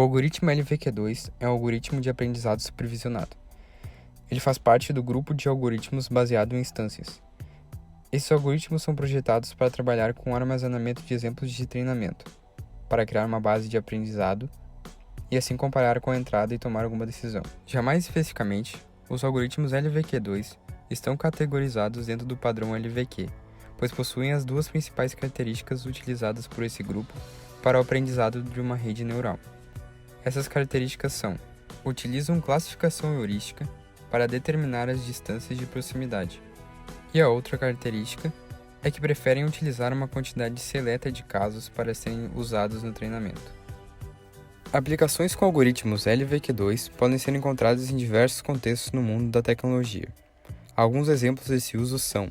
algoritmo LVQ2 é um algoritmo de aprendizado supervisionado. Ele faz parte do grupo de algoritmos baseado em instâncias. Esses algoritmos são projetados para trabalhar com o armazenamento de exemplos de treinamento, para criar uma base de aprendizado e assim comparar com a entrada e tomar alguma decisão. Já mais especificamente, os algoritmos LVQ2 estão categorizados dentro do padrão LVQ, pois possuem as duas principais características utilizadas por esse grupo para o aprendizado de uma rede neural. Essas características são: utilizam classificação heurística para determinar as distâncias de proximidade, e a outra característica é que preferem utilizar uma quantidade seleta de casos para serem usados no treinamento. Aplicações com algoritmos LVQ2 podem ser encontradas em diversos contextos no mundo da tecnologia. Alguns exemplos desse uso são: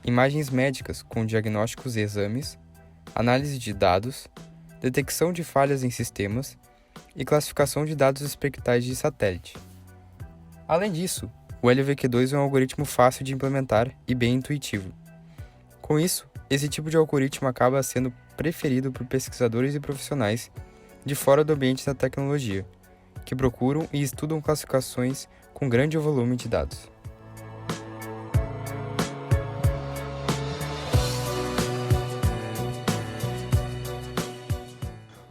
imagens médicas com diagnósticos e exames, análise de dados, detecção de falhas em sistemas e classificação de dados espectrais de satélite. Além disso, o LVQ2 é um algoritmo fácil de implementar e bem intuitivo. Com isso, esse tipo de algoritmo acaba sendo preferido por pesquisadores e profissionais de fora do ambiente da tecnologia, que procuram e estudam classificações com grande volume de dados.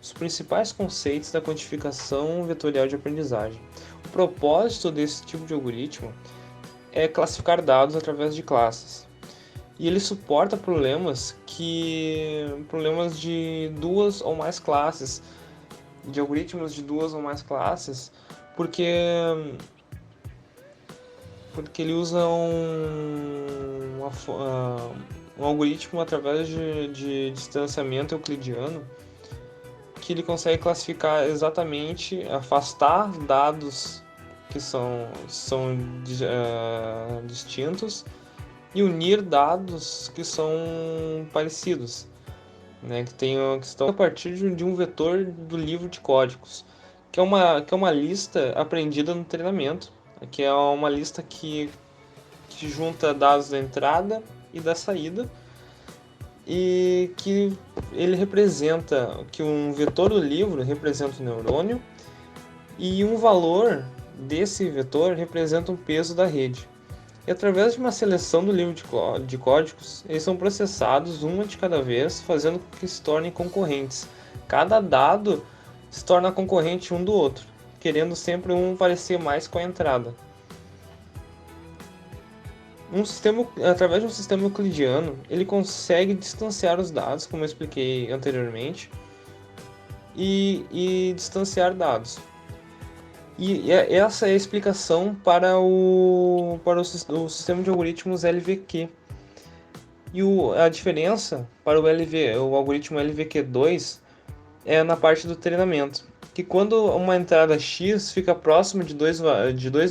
Os principais conceitos da quantificação vetorial de aprendizagem. O propósito desse tipo de algoritmo é classificar dados através de classes. E ele suporta problemas de duas ou mais classes, de algoritmos de duas ou mais classes, porque ele usa um algoritmo através de distanciamento euclidiano, que ele consegue classificar exatamente, afastar dados que são distintos e unir dados que são parecidos, né, que estão a partir de um vetor do livro de códigos, que é uma lista aprendida no treinamento, que é uma lista que junta dados da entrada e da saída, e que ele representa, que um vetor do livro representa o neurônio e um valor desse vetor representa o peso da rede. E através de uma seleção do livro de códigos, eles são processados uma de cada vez, fazendo com que se tornem concorrentes. Cada dado se torna concorrente um do outro, querendo sempre um parecer mais com a entrada. Através de um sistema euclidiano, ele consegue distanciar os dados, como eu expliquei anteriormente, e distanciar dados. E essa é a explicação para o sistema de algoritmos LVQ. E a diferença para o algoritmo LVQ2 é na parte do treinamento, que quando uma entrada X fica próxima de dois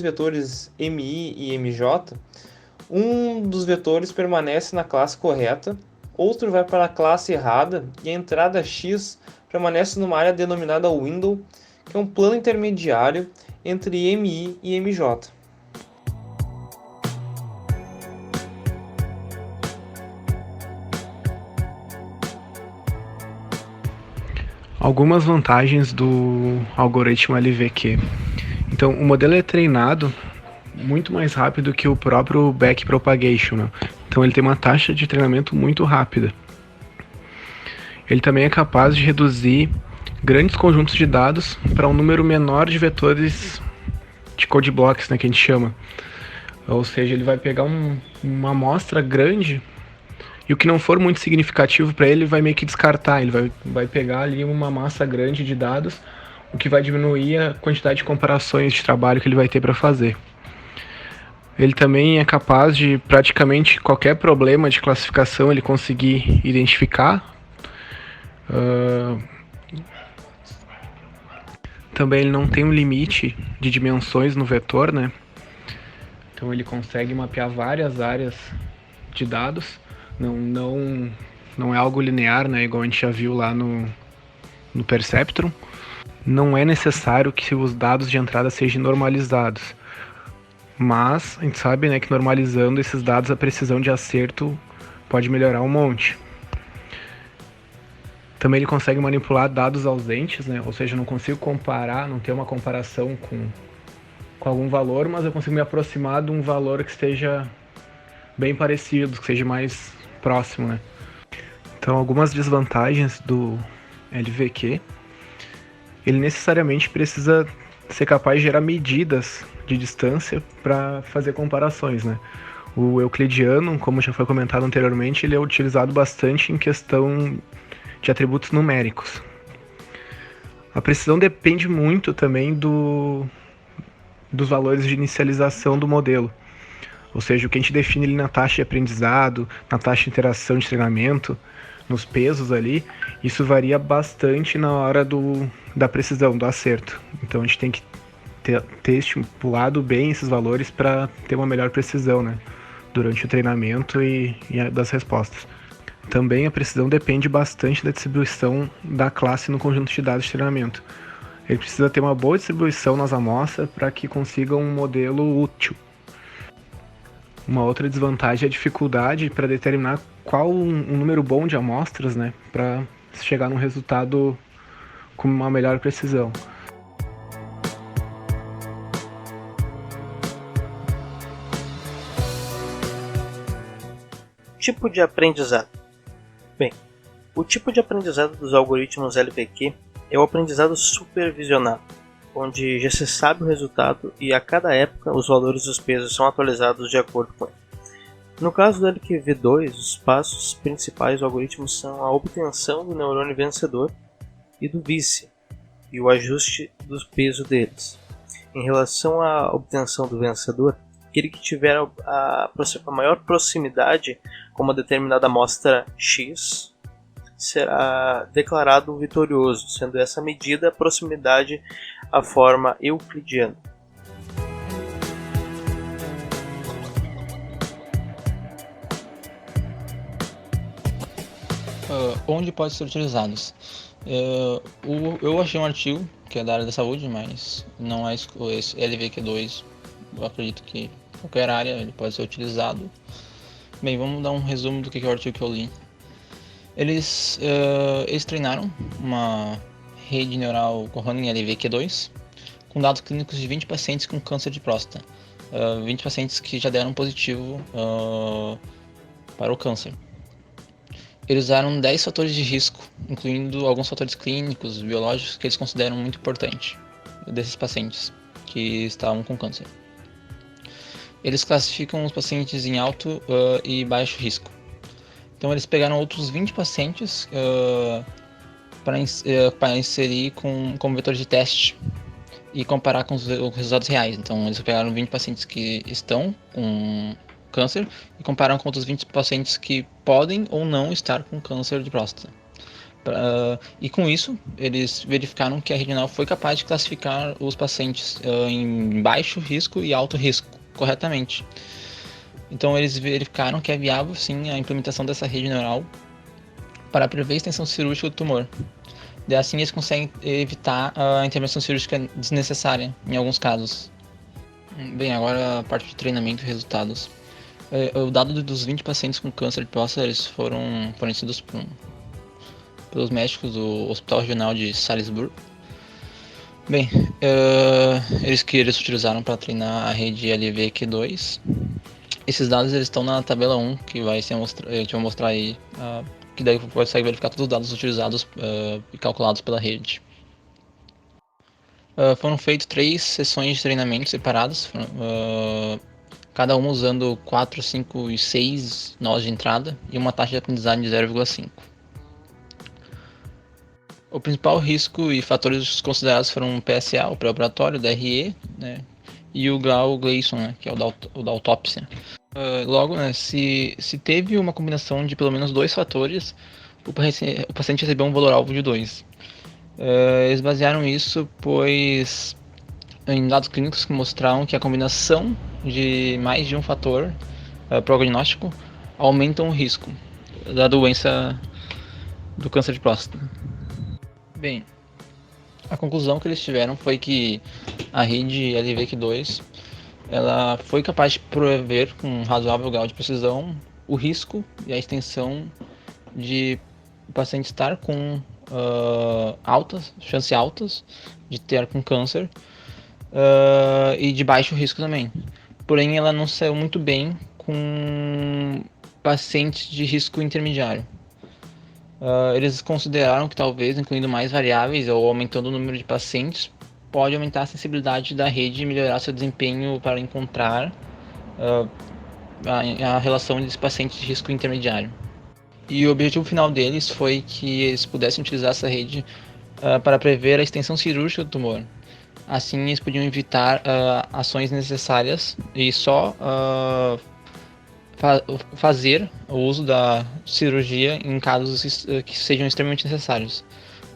vetores MI e MJ, um dos vetores permanece na classe correta, outro vai para a classe errada e a entrada X permanece numa área denominada window, que é um plano intermediário entre MI e MJ. Algumas vantagens do algoritmo LVQ. Então, o modelo é treinado muito mais rápido que o próprio backpropagation, né? Então ele tem uma taxa de treinamento muito rápida. Ele também é capaz de reduzir grandes conjuntos de dados para um número menor de vetores de code blocks, né, que a gente chama. Ou seja, ele vai pegar uma amostra grande e o que não for muito significativo para ele vai meio que descartar. Ele vai pegar ali uma massa grande de dados, o que vai diminuir a quantidade de comparações de trabalho que ele vai ter para fazer. Ele também é capaz de praticamente qualquer problema de classificação ele conseguir identificar. Também ele não tem um limite de dimensões no vetor, né? Então ele consegue mapear várias áreas de dados. Não é algo linear, né? Igual a gente já viu lá no Perceptron. Não é necessário que os dados de entrada sejam normalizados. Mas a gente sabe, né, que normalizando esses dados, a precisão de acerto pode melhorar um monte. Também ele consegue manipular dados ausentes, né? Ou seja, eu não consigo comparar, não ter uma comparação com algum valor, mas eu consigo me aproximar de um valor que esteja bem parecido, que seja mais próximo, né? Então, algumas desvantagens do LVQ, ele necessariamente precisa ser capaz de gerar medidas de distância para fazer comparações, né? O euclidiano, como já foi comentado anteriormente, ele é utilizado bastante em questão de atributos numéricos. A precisão depende muito também dos valores de inicialização do modelo. Ou seja, o que a gente define ali na taxa de aprendizado, na taxa de interação de treinamento, nos pesos ali, isso varia bastante na hora da precisão, do acerto. Então a gente tem que ter estipulado bem esses valores para ter uma melhor precisão, né, durante o treinamento e das respostas. Também a precisão depende bastante da distribuição da classe no conjunto de dados de treinamento. Ele precisa ter uma boa distribuição nas amostras para que consiga um modelo útil. Uma outra desvantagem é a dificuldade para determinar qual um número bom de amostras, né, para chegar num resultado com uma melhor precisão. Tipo de aprendizado. Bem, o tipo de aprendizado dos algoritmos LVQ é o aprendizado supervisionado, onde já se sabe o resultado e a cada época os valores dos pesos são atualizados de acordo com ele. No caso do LQV2, os passos principais do algoritmo são a obtenção do neurônio vencedor e do vice, e o ajuste do peso deles. Em relação à obtenção do vencedor, aquele que tiver a maior proximidade com uma determinada amostra X será declarado vitorioso, sendo essa medida a proximidade à forma euclidiana. Onde pode ser utilizados? Eu achei um artigo que é da área da saúde, mas não é esse LVQ2. Eu acredito que qualquer área ele pode ser utilizado. Bem, vamos dar um resumo do que é o artigo que eu li. Eles treinaram uma rede neural com running LVQ2 com dados clínicos de 20 pacientes com câncer de próstata. 20 pacientes que já deram positivo para o câncer. Eles usaram 10 fatores de risco, incluindo alguns fatores clínicos, biológicos, que eles consideram muito importantes desses pacientes que estavam com câncer. Eles classificam os pacientes em alto e baixo risco. Então eles pegaram outros 20 pacientes para inserir como vetor de teste e comparar com os resultados reais. Então eles pegaram 20 pacientes que estão com câncer e compararam com outros 20 pacientes que podem ou não estar com câncer de próstata. E com isso, eles verificaram que a rede neural foi capaz de classificar os pacientes em baixo risco e alto risco corretamente. Então eles verificaram que é viável sim a implementação dessa rede neural para prever a extensão cirúrgica do tumor. E assim eles conseguem evitar a intervenção cirúrgica desnecessária em alguns casos. Bem, agora a parte de treinamento e resultados. O dado dos 20 pacientes com câncer de próstata eles foram fornecidos pelos médicos do Hospital Regional de Salisbury. Bem, eles utilizaram para treinar a rede LVQ2. Esses dados eles estão na tabela 1, que a gente vai mostrar aí, que daí você consegue verificar todos os dados utilizados e calculados pela rede. Foram feitas 3 sessões de treinamento separadas, cada uma usando 4, 5 e 6 nós de entrada e uma taxa de aprendizagem de 0,5. O principal risco e fatores considerados foram o PSA, o pré-operatório, o DRE, né, e o grau Gleason, né, que é o da autópsia. Logo, né, se teve uma combinação de pelo menos 2 fatores, o paciente recebeu um valor-alvo de 2. Eles basearam isso em dados clínicos que mostraram que a combinação de mais de um fator prognóstico aumentam o risco da doença do câncer de próstata. Bem, a conclusão que eles tiveram foi que a rede LVQ2 ela foi capaz de prever com um razoável grau de precisão o risco e a extensão de o paciente estar com chances altas de ter com câncer e de baixo risco também. Porém, ela não saiu muito bem com pacientes de risco intermediário. Eles consideraram que talvez incluindo mais variáveis ou aumentando o número de pacientes pode aumentar a sensibilidade da rede e melhorar seu desempenho para encontrar a relação desses pacientes de risco intermediário. E o objetivo final deles foi que eles pudessem utilizar essa rede para prever a extensão cirúrgica do tumor. Assim, eles podiam evitar ações necessárias e só fazer o uso da cirurgia em casos que sejam extremamente necessários.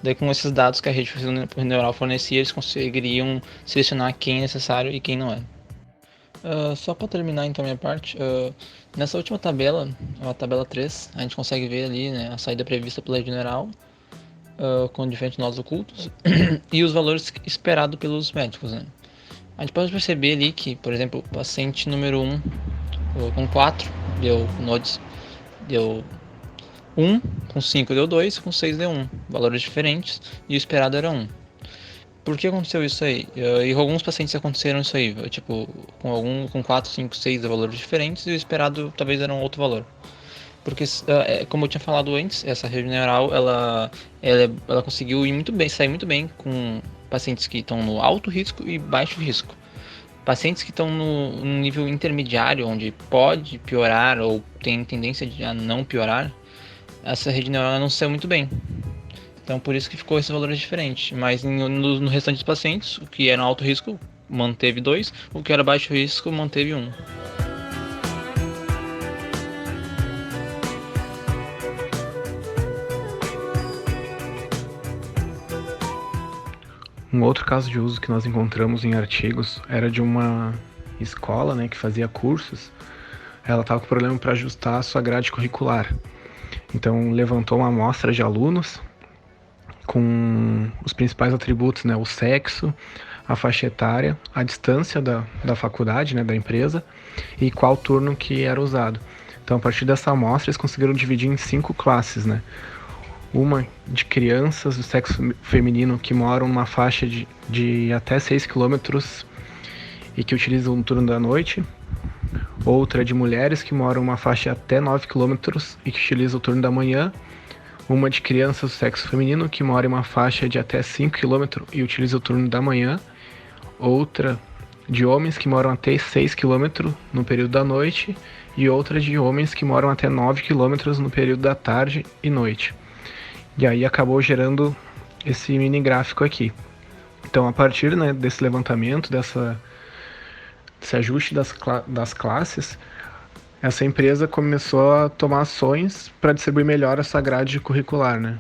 Daí, com esses dados que a rede neural fornecia, eles conseguiriam selecionar quem é necessário e quem não é. Só para terminar então a minha parte, nessa última tabela, a tabela 3, a gente consegue ver ali, né, a saída prevista pela rede neural com diferentes nodos ocultos e os valores esperados pelos médicos, né. A gente pode perceber ali que, por exemplo, o paciente número 1 com 4 deu nodes, deu 1, com 5 deu 2, com 6 deu 1, valores diferentes, e o esperado era 1. Por que aconteceu isso aí? E com alguns pacientes aconteceram isso aí, tipo, com 4, 5, 6 valores diferentes, e o esperado talvez era um outro valor. Porque, como eu tinha falado antes, essa rede neural, ela conseguiu ir muito bem, sair muito bem com pacientes que estão no alto risco e baixo risco. Pacientes que estão no nível intermediário, onde pode piorar ou tem tendência a não piorar, essa rede neural não saiu muito bem. Então, por isso que ficou esses valores diferentes. Mas no restante dos pacientes, o que era alto risco manteve 2, o que era baixo risco manteve 1. Um outro caso de uso que nós encontramos em artigos era de uma escola, né, que fazia cursos. Ela estava com problema para ajustar a sua grade curricular. Então, levantou uma amostra de alunos com os principais atributos, né, o sexo, a faixa etária, a distância da faculdade, né, da empresa, e qual turno que era usado. Então, a partir dessa amostra, eles conseguiram dividir em 5 classes, né? Uma de crianças do sexo feminino que moram numa faixa de até 6 quilômetros e que utilizam o turno da noite. Outra de mulheres que moram numa faixa até 9 quilômetros e que utilizam o turno da manhã. Uma de crianças do sexo feminino que mora em uma faixa de até 5 quilômetros e utiliza o turno da manhã. Outra de homens que moram até 6 quilômetros no período da noite. E outra de homens que moram até 9 quilômetros no período da tarde e noite. E aí acabou gerando esse mini gráfico aqui. Então, a partir, né, desse levantamento, desse ajuste das classes, essa empresa começou a tomar ações para distribuir melhor essa grade curricular, né?